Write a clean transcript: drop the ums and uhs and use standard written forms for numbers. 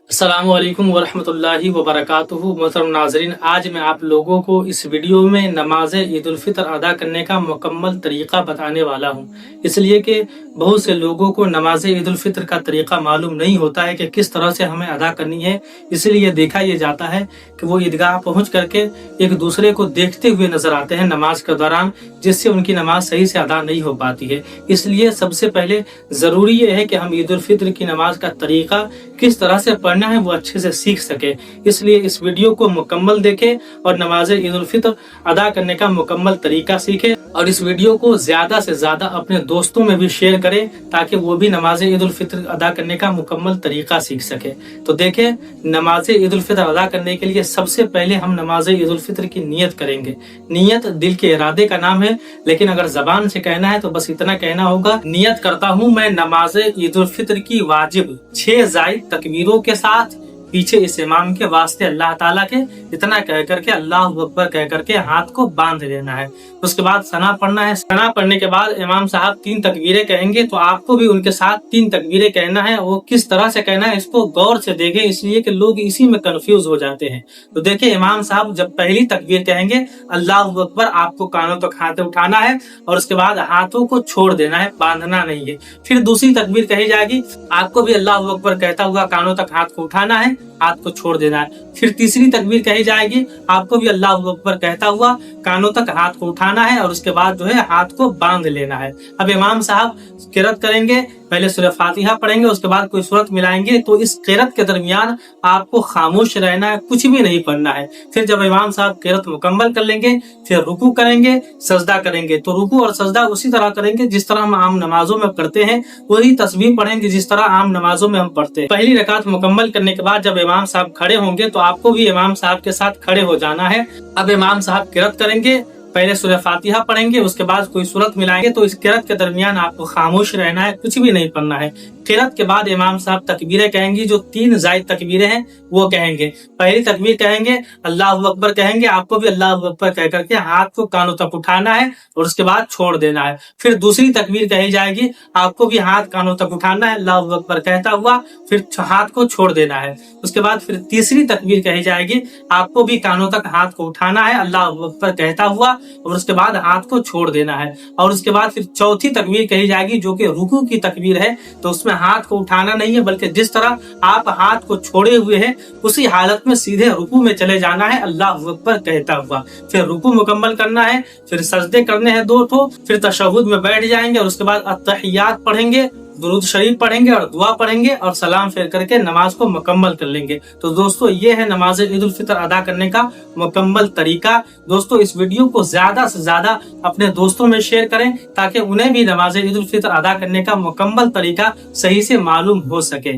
अस्सलामु अलैकुम वरहमतुल्लाहि वबरकातुहू। मोहतरम नाज़रीन, आज मैं आप लोगों को इस वीडियो में नमाज ईद उल फितर अदा करने का मुकम्मल तरीक़ा बताने वाला हूँ। इसलिए कि बहुत से लोगों को नमाज ईद उल फितर का तरीक़ा मालूम नहीं होता है कि किस तरह से हमें अदा करनी है। इसलिए देखा ये जाता है कि वो ईदगाह पहुँच करके एक दूसरे को देखते हुए नजर आते हैं नमाज के दौरान, जिससे उनकी नमाज सही से अदा नहीं हो पाती है। इसलिए सबसे पहले ज़रूरी ये है कि हम ईद उल फितर की नमाज का तरीक़ा किस तरह से पढ़ना है वो अच्छे से सीख सके। इसलिए इस वीडियो को मुकम्मल देखें और नमाज ईद उल फितर अदा करने का मुकम्मल तरीका सीखें, और इस वीडियो को ज्यादा से ज्यादा अपने दोस्तों में भी शेयर करें ताकि वो भी नमाज ईद उल फितर अदा करने का मुकम्मल तरीका सीख सके। तो देखें, नमाज ईद उल फितर अदा करने के लिए सबसे पहले हम नमाज ईद उल फितर की नियत करेंगे। नियत दिल के इरादे का नाम है, लेकिन अगर जबान से कहना है तो बस इतना कहना होगा, नियत करता हूँ मैं नमाज ईद उल फितर की वाजिब 6 जायद तकबीरों के साथ पीछे इस इमाम के वास्ते अल्लाह ताला के, इतना कह करके अल्लाह अकबर कह करके हाथ को बांध लेना है। उसके बाद सना पढ़ना है। सना पढ़ने के बाद इमाम साहब 3 तकबीरें कहेंगे, तो आपको भी उनके साथ 3 तकबीरें कहना है। वो किस तरह से कहना है इसको गौर से देखें, इसलिए कि लोग इसी में कंफ्यूज हो जाते हैं। तो देखिए, इमाम साहब जब पहली तकबीर कहेंगे अल्लाह अकबर, आपको कानों तक हाथ उठाना है और उसके बाद हाथों को छोड़ देना है, बांधना नहीं है। फिर दूसरी तकबीर कही जाएगी, आपको भी अल्लाह अकबर कहता हुआ कानों तक हाथ को उठाना है, हाथ को छोड़ देना है। फिर तीसरी तकबीर कही जाएगी, आपको भी अल्लाह अकबर कहता हुआ कानों तक हाथ को उठाना है और उसके बाद जो है हाथ को बांध लेना है। अब इमाम साहब किरत करेंगे, पहले सूरह फातिहा पढ़ेंगे, उसके बाद कोई सूरत मिलाएंगे। तो इस किरत के दरमियान आपको खामोश रहना है, कुछ भी नहीं पढ़ना है। फिर जब इमाम साहब किरत मुकम्मल कर लेंगे, फिर रुकू करेंगे, सजदा करेंगे। तो रुकू और सजदा उसी तरह करेंगे जिस तरह हम आम नमाजों में करते हैं, वही तस्बीह पढ़ेंगे जिस तरह आम नमाजों में हम पढ़ते हैं। पहली रकात मुकम्मल करने के बाद जब इमाम साहब खड़े होंगे तो आपको भी इमाम साहब के साथ खड़े हो जाना है। अब इमाम साहब किरत करेंगे, पहले सूरह फातिहा पढ़ेंगे, उसके बाद कोई सूरत मिलाएंगे। तो इस किरत के दरमियान आपको खामोश रहना है, कुछ भी नहीं पढ़ना है। किरत के बाद इमाम साहब तकबीरें कहेंगी, जो 3 जायद तकबीरें हैं वो कहेंगे। पहली तकबीर कहेंगे अल्लाह अकबर कहेंगे, आपको भी अल्लाह अकबर कह करके हाथ को कानों तक उठाना है और उसके बाद छोड़ देना है। फिर दूसरी तकबीर कही जाएगी, आपको भी हाथ कानों तक उठाना है अल्लाह अकबर कहता हुआ, फिर हाथ को छोड़ देना है। उसके बाद फिर तीसरी तकबीर कही जाएगी, आपको भी कानों तक हाथ को उठाना है अल्लाह अकबर कहता हुआ और उसके बाद हाथ को छोड़ देना है। और उसके बाद फिर चौथी तकबीर कही जाएगी जो कि रुकू की तकबीर है। तो उसमें हाथ को उठाना नहीं है, बल्कि जिस तरह आप हाथ को छोड़े हुए हैं उसी हालत में सीधे रुकू में चले जाना है अल्लाह अकबर कहता हुआ। फिर रुकू मुकम्मल करना है, फिर सजदे करने हैं 2 ठो, फिर तशहुद में बैठ जाएंगे और उसके बाद अत्तहियात पढ़ेंगे, दुरूद शरीफ पढ़ेंगे और दुआ पढ़ेंगे और सलाम फेर करके नमाज को मुकम्मल कर लेंगे। तो दोस्तों, ये है नमाज ईद उल फितर अदा करने का मुकम्मल तरीका। दोस्तों, इस वीडियो को ज्यादा से ज्यादा अपने दोस्तों में शेयर करें ताकि उन्हें भी नमाज ईद उल फितर अदा करने का मुकम्मल तरीका सही से मालूम हो सके।